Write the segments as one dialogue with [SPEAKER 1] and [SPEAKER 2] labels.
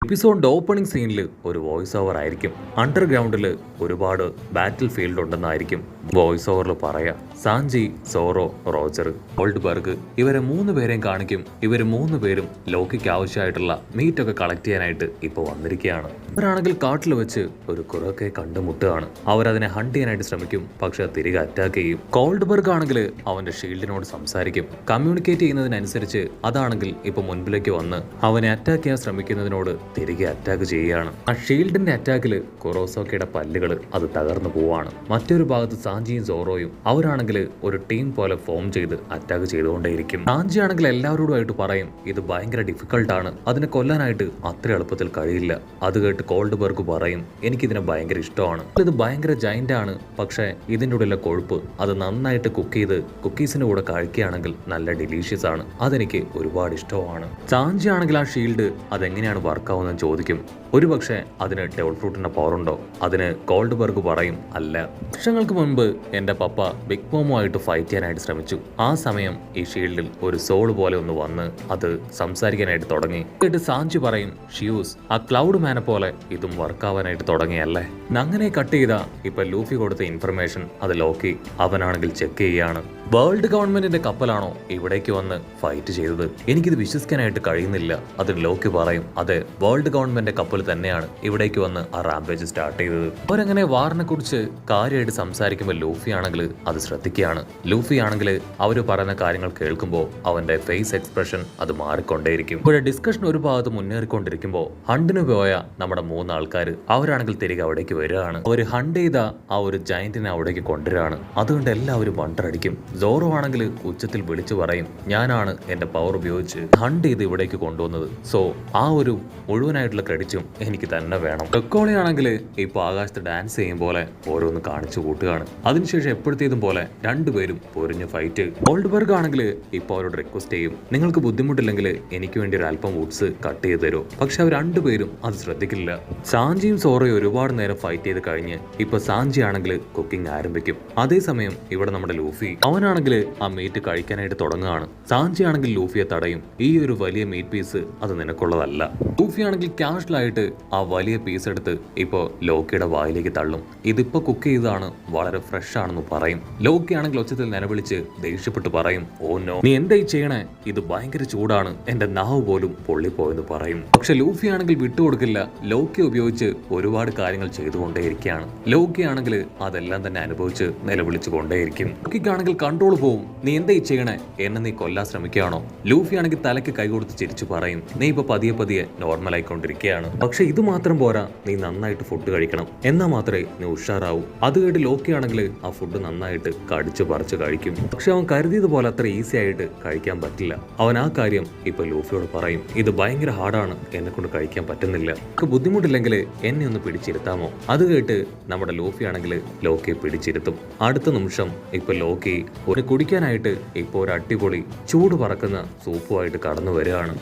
[SPEAKER 1] എപ്പിസോഡിന്റെ opening സീനിൽ ഒരു voice over ആയിരിക്കും. അണ്ടർഗ്രൗണ്ടിൽ ഒരുപാട് ബാറ്റിൽ ഫീൽഡ് ഉണ്ടെന്നായിരിക്കും വോയിസ് ഓവറിൽ പറയാ. സാഞ്ചി, സോറോ, റോജർ, ഗോൾഡ്ബർഗ് ഇവരെ 3 പേരെയും കാണിക്കും. ഇവർ 3 പേരും ലോക്കിക്ക് ആവശ്യമായിട്ടുള്ള മീറ്റ് ഒക്കെ കളക്ട് ചെയ്യാനായിട്ട് ഇപ്പോൾ വന്നിരിക്കുകയാണ്. അവരാണെങ്കിൽ കാട്ടിൽ വെച്ച് ഒരു കുറക്കെ കണ്ടുമുട്ടുകയാണ്. അവരതിനെ ഹണ്ട് ചെയ്യാനായിട്ട് ശ്രമിക്കും, പക്ഷെ തിരികെ അറ്റാക്ക് ചെയ്യും. ഗോൾഡ്ബർഗ് ആണെങ്കിൽ അവന്റെ ഷീൽഡിനോട് സംസാരിക്കും. കമ്മ്യൂണിക്കേറ്റ് ചെയ്യുന്നതിനനുസരിച്ച് അതാണെങ്കിൽ ഇപ്പൊ മുൻപിലേക്ക് വന്ന് അവനെ അറ്റാക്ക് ചെയ്യാൻ ശ്രമിക്കുന്നതിനോട് തിരികെ അറ്റാക്ക് ചെയ്യുകയാണ്. ആ ഷീൽഡിന്റെ അറ്റാക്കില് കൊറോസോക്കയുടെ പല്ലുകൾ അത് തകർന്നു പോവാണ്. മറ്റൊരു ഭാഗത്ത് സാഞ്ചിയും സോറോയും അവരാണെങ്കിൽ ഒരു ടീം പോലെ ഫോം ചെയ്ത് അറ്റാക്ക് ചെയ്തുകൊണ്ടേയിരിക്കും. സാഞ്ചി ആണെങ്കിൽ എല്ലാവരോടുമായിട്ട് പറയും ഇത് ഭയങ്കര ഡിഫിക്കൽട്ടാണ്, അതിനെ കൊല്ലാനായിട്ട് അത്ര എളുപ്പത്തിൽ കഴിയില്ല. അത് കേട്ട് ഗോൾഡ്ബർഗ് പറയും എനിക്കിതിനെ ഭയങ്കര ഇഷ്ടമാണ്, ഇത് ഭയങ്കര ജൈന്റ് ആണ്, പക്ഷേ ഇതിൻ്റെ ഉള്ളിലെ കൊഴുപ്പ് അത് നന്നായിട്ട് കുക്ക് ചെയ്ത് കുക്കീസിന്റെ കൂടെ കഴിക്കുകയാണെങ്കിൽ നല്ല ഡിലീഷ്യസ് ആണ്, അതെനിക്ക് ഒരുപാട് ഇഷ്ടമാണ്. സാഞ്ചി ആണെങ്കിൽ ആ ഷീൽഡ് അതെങ്ങനെയാണ് വർക്കാവുന്നതെന്ന് ചോദിക്കും. ഒരുപക്ഷെ അതിന് ഡെവൽ ഫ്രൂട്ടിന്റെ പവർ ഉണ്ടോ? അതിന് ഗോൾഡ്ബർഗ് പറയും അല്ല. വർഷങ്ങൾക്ക് മുൻപ് എന്റെ പപ്പ ബിഗ് മോമുമായിട്ട് ഫൈറ്റ് ചെയ്യാനായിട്ട് ശ്രമിച്ചു. ആ സമയം ഈ ഷീൽഡിൽ ഒരു സോൾ പോലെ ഒന്ന് വന്ന് അത് സംസാരിക്കാനായിട്ട് തുടങ്ങി. എന്നിട്ട് സാഞ്ചി പറയും ഷ്യൂസ് ആ ക്ലൗഡ് മാനെ പോലെ ഇതും വർക്കാവാനായിട്ട് തുടങ്ങിയല്ലേ. അങ്ങനെ കട്ട് ചെയ്താ ഇപ്പൊ ലൂഫി കൊടുത്ത ഇൻഫർമേഷൻ അത് ലോക്കി അവനാണെങ്കിൽ ചെക്ക് ചെയ്യാണ്. വേൾഡ് ഗവൺമെന്റിന്റെ കപ്പലാണോ ഇവിടേക്ക് വന്ന് ഫൈറ്റ് ചെയ്തത്? എനിക്കിത് വിശ്വസിക്കാനായിട്ട് കഴിയുന്നില്ല. അതിന് ലോക്കി പറയും അതെ, വേൾഡ് ഗവൺമെന്റ് കപ്പൽ തന്നെയാണ് ഇവിടേക്ക് വന്ന് ആ റാംപേജ് സ്റ്റാർട്ട് ചെയ്തത്. അവരങ്ങനെ വാറിനെ കുറിച്ച് കാര്യമായിട്ട് സംസാരിക്കുമ്പോൾ ലൂഫി ആണെങ്കിൽ അത് ശ്രദ്ധിക്കുകയാണ്. ലൂഫി ആണെങ്കിൽ അവര് പറയുന്ന കാര്യങ്ങൾ കേൾക്കുമ്പോൾ അവന്റെ ഫേസ് എക്സ്പ്രഷൻ അത് മാറിക്കൊണ്ടേയിരിക്കും. ഇവിടെ ഡിസ്കഷൻ ഒരു ഭാഗത്ത് മുന്നേറിക്കൊണ്ടിരിക്കുമ്പോൾ ഹണ്ടിന് പോയ നമ്മുടെ 3 ആൾക്കാർ അവരാണെങ്കിൽ തിരികെ അവിടേക്ക് വരികയാണ്. അവര് ഹണ്ട് ചെയ്ത ആ ഒരു ജയന്റിനെ അവിടേക്ക് കൊണ്ടുവരികയാണ്. അതുകൊണ്ട് എല്ലാവരും വണ്ടറടിക്കും. സോറോ ആണെങ്കിൽ ഉച്ചത്തിൽ വിളിച്ചു പറയും ഞാനാണ് എന്റെ പവർ ഉപയോഗിച്ച് ഹണ്ട് ചെയ്ത് ഇവിടേക്ക് കൊണ്ടുവന്നത്, സോ ആ ഒരു മുഴുവനായിട്ടുള്ള ക്രെഡിറ്റും എനിക്ക് തന്നെ വേണം. കൊക്കോളി ആണെങ്കിൽ ഇപ്പൊ ആകാശത്ത് ഡാൻസ് ചെയ്യും പോലെ ഓരോന്ന് കാണിച്ചു കൂട്ടുകയാണ്. അതിനുശേഷം എപ്പോഴത്തേതും പോലെ 2 പേരും പൊരിഞ്ഞ് ഫൈറ്റ്. ഗോൾഡ്ബർഗ് ആണെങ്കിൽ ഇപ്പൊ അവരോട് റിക്വസ്റ്റ് ചെയ്യും നിങ്ങൾക്ക് ബുദ്ധിമുട്ടില്ലെങ്കിൽ എനിക്ക് വേണ്ടി ഒരു അല്പം വുഡ്സ് കട്ട് ചെയ്ത് തരുമോ? പക്ഷെ അവർ 2 പേരും അത് ശ്രദ്ധിക്കില്ല. സാഞ്ചിയും സോറയും ഒരുപാട് നേരം ഫൈറ്റ് ചെയ്ത് കഴിഞ്ഞ് ഇപ്പൊ സാഞ്ചി ആണെങ്കിൽ കുക്കിംഗ് ആരംഭിക്കും. അതേസമയം ഇവിടെ നമ്മുടെ ലൂഫി അവനാണെങ്കിൽ ആ മീറ്റ് കഴിക്കാനായിട്ട് തുടങ്ങുകയാണ്. സാഞ്ചി ആണെങ്കിൽ ലൂഫിയെ തടയും. ഈ ഒരു വലിയ മീറ്റ് പീസ് അത് നിനക്കുള്ളതല്ല. ലൂഫി ആണെങ്കിൽ കാഷ്വലായിട്ട് ആ വലിയ പീസ് എടുത്ത് ഇപ്പോ ലോക്കിയുടെ വായിലേക്ക് തള്ളും. ഇതിപ്പോ കുക്ക് ചെയ്തതാണ്, വളരെ ഫ്രഷ് ആണെന്ന് പറയും. ലോക്കി ആണെങ്കിൽ ഒച്ചത്തിൽ നിലവിളിച്ച് ദേഷ്യപ്പെട്ട് പറയും ഓ നോ, നീ എന്തായി ചെയ്യണേ, ഇത് ഭയങ്കര ചൂടാണ്, എന്റെ നാവ് പോലും പൊള്ളിപ്പോയെന്ന് പറയും. പക്ഷെ ലൂഫി ആണെങ്കിൽ വിട്ടുകൊടുക്കില്ല. ലോക്കി ഉപയോഗിച്ച് ഒരുപാട് കാര്യങ്ങൾ ചെയ്തുകൊണ്ടേയിരിക്കുകയാണ്. ലോക്കി ആണെങ്കിൽ അതെല്ലാം തന്നെ അനുഭവിച്ച് നിലവിളിച്ചു കൊണ്ടേയിരിക്കും. ലോക്കിക്കാണെങ്കിൽ കൺട്രോൾ പോവും. നീ എന്തായി ചെയ്യണേ, എന്നെ നീ കൊല്ലാൻ ശ്രമിക്കുകയാണോ? ലൂഫി ആണെങ്കിൽ തലയ്ക്ക് കൈ കൊടുത്ത് ചിരിച്ചു പറയും നീ ഇപ്പൊ പതിയെ പതിയെ നോർമൽ ആയിക്കൊണ്ടിരിക്കുകയാണ്, പക്ഷെ ഇത് മാത്രം പോരാ, നീ നന്നായിട്ട് ഫുഡ് കഴിക്കണം, എന്നാൽ മാത്രമേ നീ ഉഷാറാവൂ. അത് കേട്ട് ലോക്കി ആണെങ്കിൽ ആ ഫുഡ് നന്നായിട്ട് കടിച്ചു പറിച്ച് കഴിക്കും. പക്ഷെ അവൻ കരുതിയതുപോലെ അത്ര ഈസി ആയിട്ട് കഴിക്കാൻ പറ്റില്ല. അവൻ ആ കാര്യം ഇപ്പൊ ലൂഫിയോട് പറയും ഇത് ഭയങ്കര ഹാർഡാണ്, എന്നെ കൊണ്ട് കഴിക്കാൻ പറ്റുന്നില്ല, ബുദ്ധിമുട്ടില്ലെങ്കിൽ എന്നെ ഒന്ന് പിടിച്ചിരുത്താമോ? അത് കേട്ട് നമ്മുടെ ലൂഫി ആണെങ്കിൽ ലോക്കിയെ പിടിച്ചിരുത്തും. അടുത്ത നിമിഷം ഇപ്പൊ ലോക്കി ഒരു കുടിക്കാനായിട്ട് ഇപ്പോൾ ഒരു അടിപൊളി ചൂട് പറക്കുന്ന സൂപ്പുമായിട്ട് കടന്നു വരികയാണ്.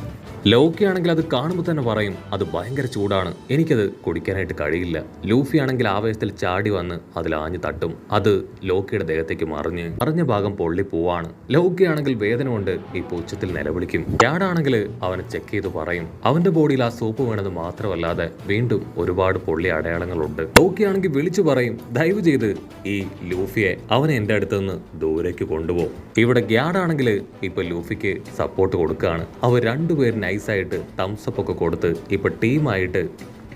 [SPEAKER 1] ലോക്കി ആണെങ്കിൽ അത് കാണുമ്പോൾ തന്നെ പറയും അത് ഭയങ്കര ചൂടാണ്, എനിക്കത് കുടിക്കാനായിട്ട് കഴിയില്ല. ലൂഫി ആണെങ്കിൽ ആവേശത്തിൽ ചാടി വന്ന് അതിൽ ആഞ്ഞു തട്ടും. അത് ലോക്കിയുടെ ദേഹത്തേക്ക് മറിഞ്ഞ ഭാഗം പൊള്ളി പോവാണ്. ലോക്കി ആണെങ്കിൽ വേദന കൊണ്ട് ഈ ഉച്ചത്തിൽ നിലവിളിക്കും. ഡാഡാണെങ്കിൽ അവനെ ചെക്ക് ചെയ്ത് പറയും അവന്റെ ബോഡിയിൽ ആ സൂപ്പ് വീണത് മാത്രമല്ലാതെ വീണ്ടും ഒരുപാട് പൊള്ളി അടയാളങ്ങളുണ്ട്. ലോക്കി ആണെങ്കിൽ വിളിച്ചു പറയും ദയവ് ചെയ്ത് ഈ ലൂഫിയെ അവനെ എന്റെ അടുത്ത് നിന്ന് ദൂരേക്ക് കൊണ്ടുപോകും. ഇവിടെ ഗ്യാഡാണെങ്കിൽ ഇപ്പൊ ലൂഫിക്ക് സപ്പോർട്ട് കൊടുക്കുകയാണ്. അവർ 2 പേരും നൈസായിട്ട് തംസപ്പ് ഒക്കെ കൊടുത്ത് ഇപ്പൊ ടീമായിട്ട്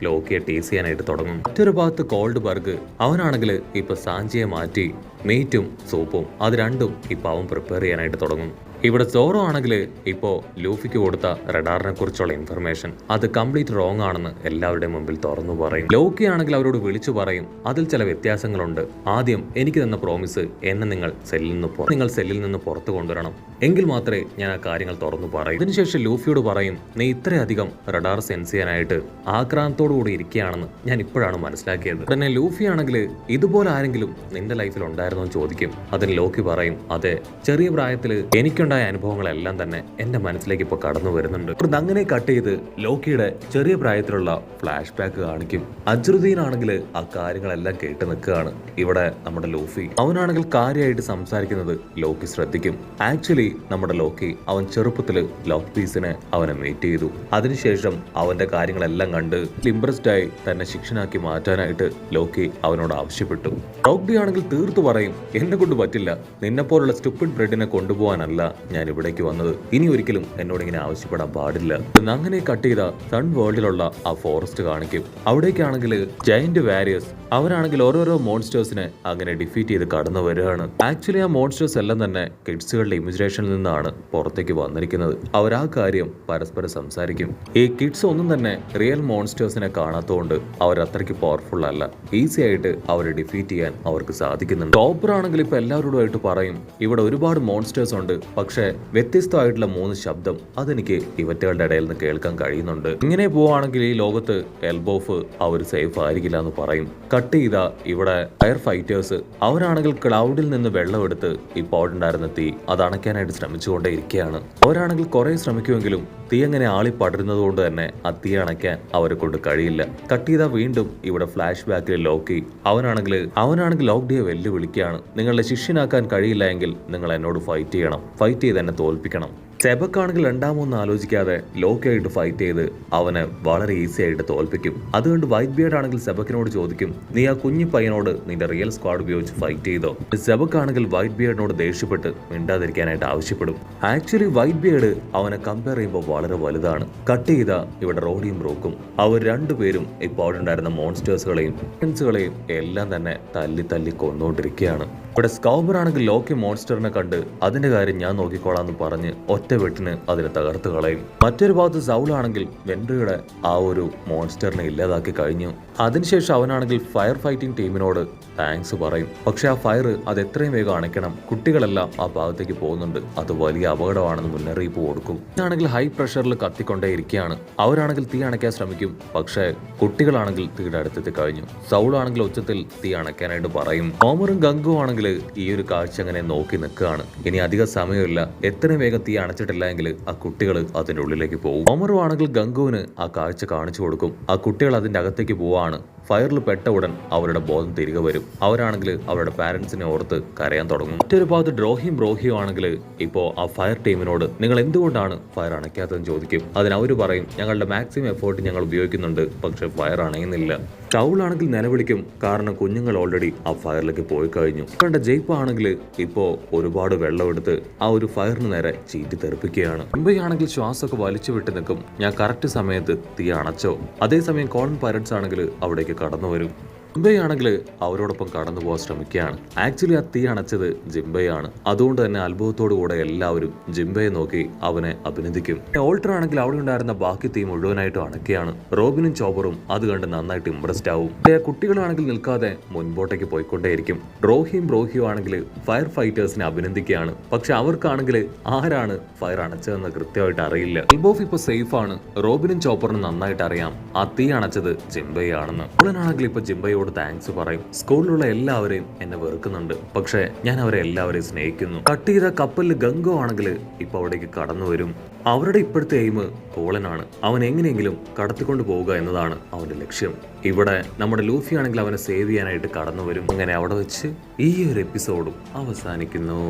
[SPEAKER 1] ലോക്കിയെ ടീസ് ചെയ്യാനായിട്ട് തുടങ്ങും. മറ്റൊരു ഭാഗത്ത് ഗോൾഡ്ബർഗ് അവനാണെങ്കിൽ ഇപ്പൊ സാഞ്ചിയെ മാറ്റി മീറ്റും സൂപ്പും അത് രണ്ടും ഇപ്പൊ അവൻ പ്രിപ്പയർ ചെയ്യാനായിട്ട് തുടങ്ങും. ഇവിടെ സോറോ ആണെങ്കിൽ ഇപ്പോൾ ലൂഫിക്ക് കൊടുത്ത റഡാറിനെ കുറിച്ചുള്ള ഇൻഫർമേഷൻ അത് കംപ്ലീറ്റ് റോങ് ആണെന്ന് എല്ലാവരുടെയും മുമ്പിൽ തുറന്നു പറയും. ലോക്കി ആണെങ്കിൽ അവരോട് വിളിച്ചു പറയും അതിൽ ചില വ്യത്യാസങ്ങളുണ്ട്. ആദ്യം എനിക്ക് തന്ന പ്രോമിസ് എന്നെ നിങ്ങൾ സെല്ലിൽ നിന്ന് പുറത്തു കൊണ്ടുവരണം, എങ്കിൽ മാത്രമേ ഞാൻ ആ കാര്യങ്ങൾ തുറന്നു പറയും. ഇതിനുശേഷം ലൂഫിയോട് പറയും നീ ഇത്രയധികം റഡാർ സെൻസ് ചെയ്യാനായിട്ട് ആക്രാന്തത്തോടുകൂടി ഇരിക്കുകയാണെന്ന് ഞാൻ ഇപ്പോഴാണ് മനസ്സിലാക്കിയത്. പിന്നെ ലൂഫി ആണെങ്കിൽ ഇതുപോലെ ആരെങ്കിലും നിന്റെ ലൈഫിൽ ഉണ്ടായിരുന്നോ എന്ന് ചോദിക്കും. അതിന് ലോക്കി പറയും അതെ, ചെറിയ പ്രായത്തിൽ എനിക്കുണ്ടായ അനുഭവങ്ങളെല്ലാം തന്നെ എന്റെ മനസ്സിലേക്ക് ഇപ്പോൾ കടന്നു വരുന്നുണ്ട്. അങ്ങനെ കട്ട് ചെയ്ത് ലോക്കിയുടെ ചെറിയ പ്രായത്തിലുള്ള ഫ്ലാഷ് ബാക്ക് കാണിക്കും. അജ്റുദ്ദീൻ ആണെങ്കിൽ ആ കാര്യങ്ങളെല്ലാം കേട്ട് നിൽക്കുകയാണ്. ഇവിടെ നമ്മുടെ ലൂഫി അവനാണെങ്കിൽ കാര്യമായിട്ട് സംസാരിക്കുന്നത് ലോക്കി ശ്രദ്ധിക്കും. ആക്ച്വലി നമ്മുടെ ലോക്കി അവൻ ചെറുപ്പത്തില് ലോക്ക് പീസിനെ അവനെ മീറ്റ് ചെയ്തു. അതിനുശേഷം അവന്റെ കാര്യങ്ങളെല്ലാം കണ്ട് ഇംപ്രസ്ഡ് ആയി തന്നെ ശിക്ഷനാക്കി മാറ്റാനായിട്ട് ലോക്കി അവനോട് ആവശ്യപ്പെട്ടു. റോക്ബി ആണെങ്കിൽ തീർത്തു പറയും, എന്നെ കൊണ്ട് പറ്റില്ല, നിന്നെപ്പോലുള്ള സ്റ്റുപ്പിഡ് ബ്രെഡിനെ കൊണ്ടുപോകാനല്ല ഞാൻ ഇവിടേക്ക് വന്നത്, ഇനി ഒരിക്കലും എന്നോട് ഇങ്ങനെ ആവശ്യപ്പെടാൻ പാടില്ല. അങ്ങനെ കട്ട് ചെയ്ത സൺ വേൾഡിലുള്ള ആ ഫോറസ്റ്റ് കാണിക്കും. അവിടേക്കാണെങ്കിൽ ജയന്റ് വാരിയേഴ്സ് അവരാണെങ്കിൽ ഓരോരോ മോൺസ്റ്റേഴ്സിനെ അങ്ങനെ ഡിഫീറ്റ് ചെയ്ത് കടന്നു വരികയാണ്. ആക്ച്വലി ആ മോൺസ്റ്റേഴ്സ് എല്ലാം തന്നെ കിഡ്സുകളുടെ ഇമിഗ്രേഷനിൽ നിന്നാണ് പുറത്തേക്ക് വന്നിരിക്കുന്നത്. അവർ ആ കാര്യം പരസ്പരം സംസാരിക്കും. ഈ കിഡ്സ് ഒന്നും തന്നെ റിയൽ മോൺസ്റ്റേഴ്സിനെ കാണാത്തതുകൊണ്ട് അവർ അത്രയ്ക്ക് പവർഫുൾ അല്ല. ഈസി ആയിട്ട് അവരെ ഡിഫീറ്റ് ചെയ്യാൻ അവർക്ക് സാധിക്കുന്നുണ്ട്. ടോപ്പർ ആണെങ്കിൽ ഇപ്പൊ എല്ലാവരോടുമായിട്ട് പറയും, ഇവിടെ ഒരുപാട് മോൺസ്റ്റേഴ്സ് ഉണ്ട്, പക്ഷെ വ്യത്യസ്തമായിട്ടുള്ള 3 ശബ്ദം അതെനിക്ക് ഇവറ്റകളുടെ ഇടയിൽ നിന്ന് കേൾക്കാൻ കഴിയുന്നുണ്ട്. ഇങ്ങനെ പോവാണെങ്കിൽ ഈ ലോകത്ത് എൽബോഫ് അവർ സേഫ് ആയിരിക്കില്ല എന്ന് പറയും. കട്ട് ചെയ്ത ഇവിടെ ഫയർ ഫൈറ്റേഴ്സ് അവരാണെങ്കിൽ ക്ലൗഡിൽ നിന്ന് വെള്ളമെടുത്ത് ഇപ്പോൾ ഉണ്ടായിരുന്ന തീ അത് അണയ്ക്കാനായിട്ട് ശ്രമിച്ചുകൊണ്ടേ ഇരിക്കുകയാണ്. അവരാണെങ്കിൽ കുറെ ശ്രമിക്കുമെങ്കിലും തീ അങ്ങനെ ആളി പടരുന്നത് കൊണ്ട് തന്നെ ആ തീ അണയ്ക്കാൻ അവരെ കൊണ്ട് കഴിയില്ല. കട്ട് ചെയ്താ വീണ്ടും ഇവിടെ ഫ്ലാഷ് ബാക്കിൽ ലോക്കി അവനാണെങ്കിൽ ലോക്ഡിയെ വെല്ലുവിളിക്കുകയാണ്. നിങ്ങളുടെ ശിഷ്യനാക്കാൻ കഴിയില്ല എങ്കിൽ നിങ്ങൾ എന്നോട് ഫൈറ്റ് ചെയ്യണം, ഫൈറ്റ് ചെയ്ത് എന്നെ തോൽപ്പിക്കണം. സെബക്കാണെങ്കിൽ രണ്ടാമൊന്നും ആലോചിക്കാതെ ലോക്കിയായിട്ട് ഫൈറ്റ് ചെയ്ത് അവനെ വളരെ ഈസി ആയിട്ട് തോൽപ്പിക്കും. അതുകൊണ്ട് വൈറ്റ് ബിയർഡ് ആണെങ്കിൽ സെബക്കിനോട് ചോദിക്കും, നീ ആ കുഞ്ഞു പയ്യനോട് നിന്റെ റിയൽ സ്ക്വാഡ് ഉപയോഗിച്ച് ഫൈറ്റ് ചെയ്തോ? സെബക്കാണെങ്കിൽ വൈറ്റ് ബിയർഡിനോട് ദേഷ്യപ്പെട്ട് മിണ്ടാതിരിക്കാനായിട്ട് ആവശ്യപ്പെടും. ആക്ച്വലി വൈറ്റ് ബിയർഡ് അവനെ കമ്പയർ ചെയ്യുമ്പോൾ വളരെ വലുതാണ്. കട്ട് ചെയ്ത ഇവിടെ റോഡിയും ബ്രോക്കും അവർ രണ്ടുപേരും ഇപ്പോൾ ഉണ്ടായിരുന്ന മോൺസ്റ്റേഴ്സുകളെയും എല്ലാം തന്നെ തല്ലി കൊന്നുകൊണ്ടിരിക്കുകയാണ്. ഇവിടെ സ്കൗബർ ആണെങ്കിൽ ലോക്കി മോൺസ്റ്ററിനെ കണ്ട് അതിന്റെ കാര്യം ഞാൻ നോക്കിക്കോളാന്ന് പറഞ്ഞ് ഒറ്റ വെട്ടിന് അതിനെ തകർത്ത് കളയും. മറ്റൊരു ഭാഗത്ത് സൗളാണെങ്കിൽ വെൻഡ്രിയുടെ ആ ഒരു മോൺസ്റ്ററിനെ ഇല്ലാതാക്കി കഴിഞ്ഞു. അതിനുശേഷം അവനാണെങ്കിൽ ഫയർ ഫൈറ്റിംഗ് ടീമിനോട് താങ്ക്സ് പറയും. പക്ഷെ ആ ഫയർ അത് എത്രയും വേഗം അണയ്ക്കണം, കുട്ടികളെല്ലാം ആ ഭാഗത്തേക്ക് പോകുന്നുണ്ട്, അത് വലിയ അപകടമാണെന്ന് മുന്നറിയിപ്പ് കൊടുക്കും. ഇതാണെങ്കിൽ ഹൈ പ്രഷറിൽ കത്തിക്കൊണ്ടേ ഇരിക്കുകയാണ്. അവരാണെങ്കിൽ തീ അണയ്ക്കാൻ ശ്രമിക്കും, പക്ഷേ കുട്ടികളാണെങ്കിൽ തീയുടെ അടുത്തെത്തി കഴിഞ്ഞു. സൗളാണെങ്കിൽ ഉച്ചത്തിൽ തീ അണയ്ക്കാനായിട്ട് പറയും. ഹോമറും ഗംഗുവും ആണെങ്കിൽ ഈ ഒരു കാഴ്ച അങ്ങനെ നോക്കി നിൽക്കുകയാണ്. ഇനി അധിക സമയമില്ല, എത്രയും വേഗം തീ അണച്ചിട്ടില്ല എങ്കിൽ ആ കുട്ടികൾ അതിന്റെ ഉള്ളിലേക്ക് പോകും. ഹോമറും ആണെങ്കിൽ ഗംഗുവിന് ആ കാഴ്ച കാണിച്ചു കൊടുക്കും. ആ കുട്ടികൾ അതിന്റെ അകത്തേക്ക് പോവാണ്. ഫയറിൽ പെട്ട ഉടൻ അവരുടെ ബോധം തിരികെ വരും. അവരാണെങ്കിൽ അവരുടെ പാരന്റ്സിനെ ഓർത്ത് കരയാൻ തുടങ്ങും. മറ്റൊരു ഭാഗത്ത് ബ്രോഹിയും ആണെങ്കിൽ ഇപ്പോൾ ആ ഫയർ ടീമിനോട് നിങ്ങൾ എന്തുകൊണ്ടാണ് ഫയർ അണയ്ക്കാത്തതെന്ന് ചോദിക്കും. അതിന് അവർ പറയും, ഞങ്ങളുടെ മാക്സിമം എഫേർട്ട് ഞങ്ങൾ ഉപയോഗിക്കുന്നുണ്ട്, പക്ഷെ ഫയർ അണയുന്നില്ല. ടൗളാണെങ്കിൽ നിലവിളിക്കും, കാരണം കുഞ്ഞുങ്ങൾ ഓൾറെഡി ആ ഫയറിലേക്ക് പോയി കഴിഞ്ഞു. കണ്ട ജയ്പ ആണെങ്കിൽ ഇപ്പോ ഒരുപാട് വെള്ളമെടുത്ത് ആ ഒരു ഫയറിന് നേരെ ചീറ്റി തെറിപ്പിക്കുകയാണ്. മുംബൈയാണെങ്കിൽ ശ്വാസമൊക്കെ വലിച്ചു വിട്ട് നിൽക്കും. ഞാൻ കറക്റ്റ് സമയത്ത് തീ അണച്ചോ? അതേസമയം കോൺ പൈററ്റ്സ് ആണെങ്കിൽ അവിടേക്ക് കടന്നു വരും. ജിംബയാണെങ്കിൽ അവരോടൊപ്പം കടന്നു പോകാൻ ശ്രമിക്കുകയാണ്. ആക്ച്വലി ആ തീ അണച്ചത് ജിംബയാണ്. അതുകൊണ്ട് തന്നെ അത്ഭുതത്തോടു കൂടെ എല്ലാവരും ജിംബയെ നോക്കി അവനെ അഭിനന്ദിക്കും. ഓൾട്ടർ ആണെങ്കിൽ അവിടെ ഉണ്ടായിരുന്ന ബാക്കി തീ മുഴുവനായിട്ടും അണക്കുകയാണ്. റോബിനും ചോബറും അത് കണ്ട് നന്നായിട്ട് ഇംപ്രസ്ഡ് ആവും. കുട്ടികളാണെങ്കിൽ നിൽക്കാതെ മുൻപോട്ടേക്ക് പോയിക്കൊണ്ടേയിരിക്കും. ബ്രോഹിയും ആണെങ്കിൽ ഫയർ ഫൈറ്റേഴ്സിനെ അഭിനന്ദിക്കുകയാണ്. പക്ഷെ അവർക്കാണെങ്കിൽ ആരാണ് ഫയർ അണച്ചതെന്ന് കൃത്യമായിട്ട് അറിയില്ല. എൽബോഫ് ഇപ്പൊ സേഫ് ആണ്. റോബിനും ചോപ്പറിനും നന്നായിട്ട് അറിയാം ആ തീ അണച്ചത് ജിംബയാണെന്ന്. അവളാണെങ്കിൽ ഇപ്പൊ ജിംബയോട് താങ്ക്സ് പറയും. സ്കൂളിലുള്ള എല്ലാവരെയും എന്നെ വെറുക്കുന്നുണ്ട്, പക്ഷെ ഞാൻ അവരെ എല്ലാവരെയും സ്നേഹിക്കുന്നു. കട്ട് ചെയ്ത കപ്പലിൽ ഗംഗോ ആണെങ്കിൽ ഇപ്പൊ അവിടേക്ക് കടന്നു വരും. അവരുടെ ഇപ്പോഴത്തെ എയിം കോളനാണ്. അവൻ എങ്ങനെയെങ്കിലും കടത്തിക്കൊണ്ട് പോവുക എന്നതാണ് അവന്റെ ലക്ഷ്യം. ഇവിടെ നമ്മുടെ ലൂഫി ആണെങ്കിൽ അവനെ സേവ് ചെയ്യാനായിട്ട് കടന്നു വരും. അങ്ങനെ അവിടെ വെച്ച് ഈ ഒരു എപ്പിസോഡും അവസാനിക്കുന്നു.